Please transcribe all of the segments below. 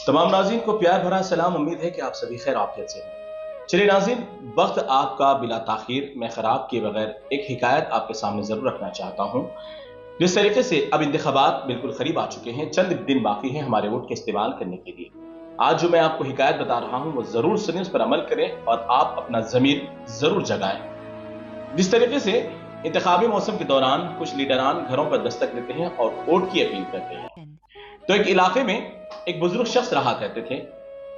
तमाम नाज़रीन को प्यार भरा सलाम। उम्मीद है कि आप सभी खैर आफियत से हैं। चलिए नाज़रीन, वक्त आपका बिला ताखीर मैं ख़राब किए बगैर एक हिकायत आपके सामने ज़रूर रखना चाहता हूँ। जिस तरीके से अब इंतखाबात बिल्कुल करीब आ चुके हैं, चंद दिन बाकी हैं हमारे वोट के इस्तेमाल करने के लिए। आज जो मैं आपको हिकायत बता रहा हूँ वो ज़रूर सुनें, उस पर अमल करें और आप अपना ज़मीर ज़रूर जगाएं। जिस तरीके से इंतखाबी मौसम के दौरान कुछ लीडरान घरों पर दस्तक देते हैं और वोट की अपील करते हैं। तो एक इलाके में एक बुजुर्ग शख्स रहा करते थे।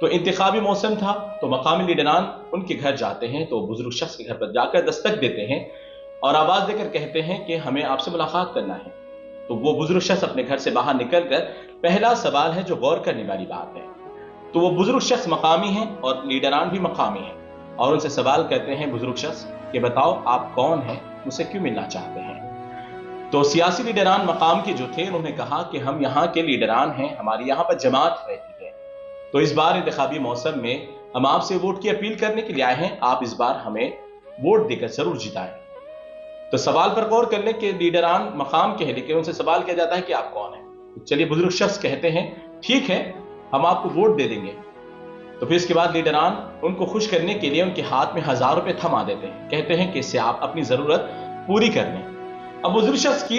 तो इंतखाबी मौसम था तो मकामी लीडरान उनके घर जाते हैं, तो बुजुर्ग शख्स के घर पर जाकर दस्तक देते हैं और आवाज देकर कहते हैं कि हमें आपसे मुलाकात करना है। तो वो बुजुर्ग शख्स अपने घर से बाहर निकलकर पहला सवाल है जो गौर करने वाली बात है। तो वो बुजुर्ग शख्स मकामी हैं और लीडरान भी मकामी हैं और उनसे सवाल करते हैं बुजुर्ग शख्स कि बताओ आप कौन हैं, मुझसे क्यों मिलना चाहते हैं। तो सियासी लीडरान मकाम के जो थे उन्होंने कहा कि हम यहाँ के लीडरान हैं, हमारी यहाँ पर जमात रहती है, तो इस बार इंतखाबी मौसम में हम आपसे वोट की अपील करने के लिए आए हैं, आप इस बार हमें वोट देकर जरूर जिताएं। तो सवाल पर गौर करने के लीडरान मकाम के हैं, लेकिन उनसे सवाल किया जाता है कि आप कौन हैं। तो चलिए बुजुर्ग शख्स कहते हैं ठीक है हम आपको वोट दे देंगे। तो फिर इसके बाद लीडरान उनको खुश करने के लिए उनके हाथ में 1000 रुपए थमा देते हैं, कहते हैं कि इससे आप अपनी जरूरत पूरी कर लें। अब बुजुर्ग शख्स की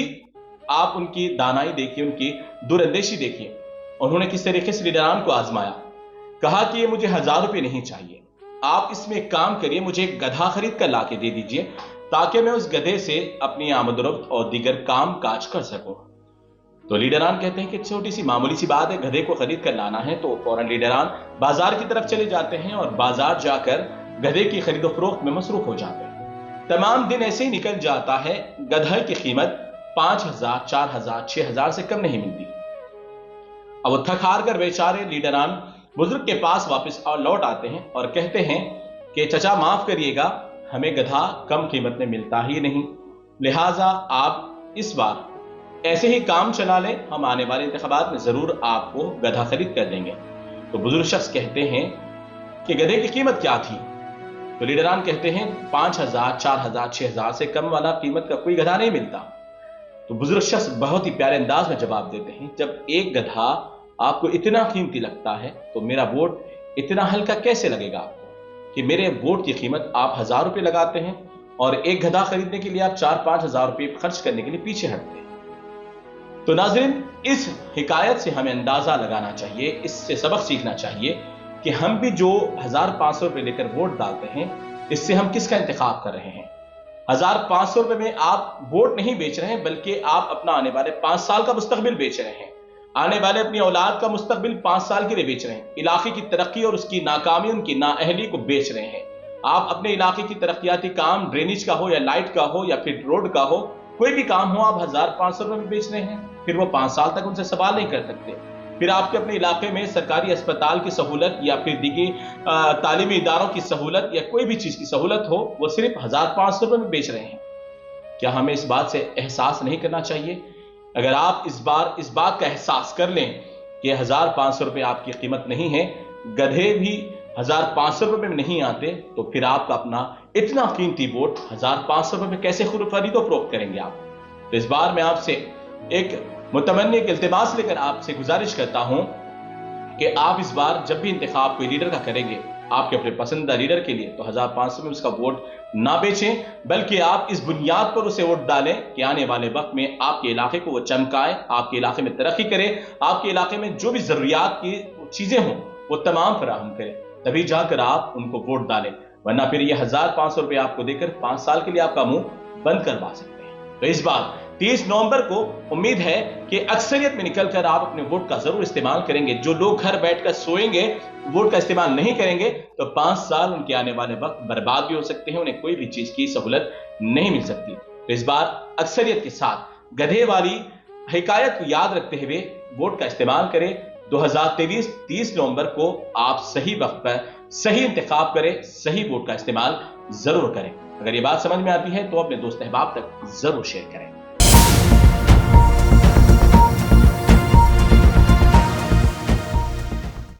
आप उनकी दानाई देखिए, उनकी दूरंदेशी देखिए। उन्होंने किस तरीके से लीडरान को आजमाया, कहा कि ये मुझे 1000 रुपए नहीं चाहिए, आप इसमें एक काम करिए, मुझे एक गधा खरीद कर लाके दे दीजिए ताकि मैं उस गधे से अपनी आमदरफ्त और दीगर काम काज कर सकूं। तो लीडरान कहते हैं कि छोटी सी मामूली सी बात है, गधे को खरीद कर लाना है। तो फौरन लीडरान बाजार की तरफ चले जाते हैं और बाजार जाकर गधे की खरीदो फरोख्त में मसरूफ हो जाते हैं। तमाम दिन ऐसे ही निकल जाता है, गधा की कीमत 5000, 4000, 6000 से कम नहीं मिलती। अब वो थक हार कर बेचारे लीडरान बुजुर्ग के पास वापस और लौट आते हैं और कहते हैं कि चचा माफ करिएगा, हमें गधा कम कीमत में मिलता ही नहीं, लिहाजा आप इस बार ऐसे ही काम चला लें, हम आने वाले इंतखाबात में जरूर आपको गधा खरीद कर देंगे। तो बुजुर्ग शख्स कहते हैं कि गधे की कीमत क्या थी। तो लीडरान कहते हैं 5000, 4000, 6000 से कम वाला कीमत का कोई गधा नहीं मिलता। तो बुजुर्ग शख्स बहुत ही प्यारे अंदाज में जवाब देते हैं, जब एक गधा आपको इतना कीमती लगता है तो मेरा वोट इतना हल्का कैसे लगेगा आपको कि मेरे वोट की कीमत आप 1000 रुपए लगाते हैं और एक गधा खरीदने के लिए आप 4-5 हजार रुपए खर्च करने के लिए पीछे हटते हैं। तो नाज़रीन, इस हिकायत से हमें अंदाजा लगाना चाहिए, इससे सबक सीखना चाहिए कि हम भी जो 1500 रुपए लेकर वोट डालते हैं, इससे हम किसका इंतखाब कर रहे हैं। 1500 रुपए में आप वोट नहीं बेच रहे हैं, बल्कि आप अपना आने वाले 5 साल का मुस्तकबिल बेच रहे हैं, आने वाले अपनी औलाद का मुस्तकबिल 5 साल के लिए बेच रहे हैं। इलाके की तरक्की और उसकी नाकामी, उनकी नाअहली को बेच रहे हैं। आप अपने इलाके की तरक्याती काम, ड्रेनेज का हो या लाइट का हो या फिर रोड का हो, कोई भी काम हो, आप 1500 रुपए में बेच रहे हैं। फिर वो 5 साल तक उनसे सवाल नहीं कर सकते। फिर आपके अपने इलाके में सरकारी अस्पताल की सहूलत या फिर दिगी तालीमी इदारों की सहूलत या कोई भी चीज की सहूलत हो, वो सिर्फ 1500 रुपए में बेच रहे हैं। क्या हमें इस बात से एहसास नहीं करना चाहिए? अगर आप इस बात का एहसास कर लें कि 1500 रुपए आपकी कीमत नहीं है, गधे भी 1500 रुपए में नहीं आते, तो फिर आपका अपना इतना कीमती वोट 1500 रुपए में कैसे खरीदो फरोख्त करेंगे आप? तो इस बार मैं आपसे एक मुतमन्नी, एक इल्तिमास लेकर आपसे गुजारिश करता हूं कि आप इस बार जब भी इंतखाब कोई लीडर का करेंगे, आपके अपने पसंदीदा लीडर के लिए, तो 1500 में उसका वोट ना बेचें, बल्कि आप इस बुनियाद पर उसे वोट डालें कि आने वाले वक्त में आपके इलाके को वो चमकाए, आपके इलाके में तरक्की करे, आपके इलाके में जो भी जरूरियात की चीजें हों वो तमाम फराहम करे, तभी जाकर आप उनको वोट डालें। वरना फिर ये 1500 रुपए आपको देकर 5 साल के लिए आपका मुंह बंद करवा सकते हैं। तो इस बार 30 नवंबर को उम्मीद है कि अक्सरियत में निकलकर आप अपने वोट का जरूर इस्तेमाल करेंगे। जो लोग घर बैठकर सोएंगे, वोट का इस्तेमाल नहीं करेंगे, तो 5 साल उनके आने वाले वक्त बर्बाद भी हो सकते हैं, उन्हें कोई भी चीज की सहूलत नहीं मिल सकती। तो इस बार अक्सरियत के साथ गधे वाली हिकायत को याद रखते हुए वोट का इस्तेमाल करें। 2023 30 नवंबर को आप सही वक्त पर सही इंतखाब करें, सही वोट का इस्तेमाल जरूर करें। अगर ये बात समझ में आती है तो अपने दोस्त अहबाब तक जरूर शेयर करें।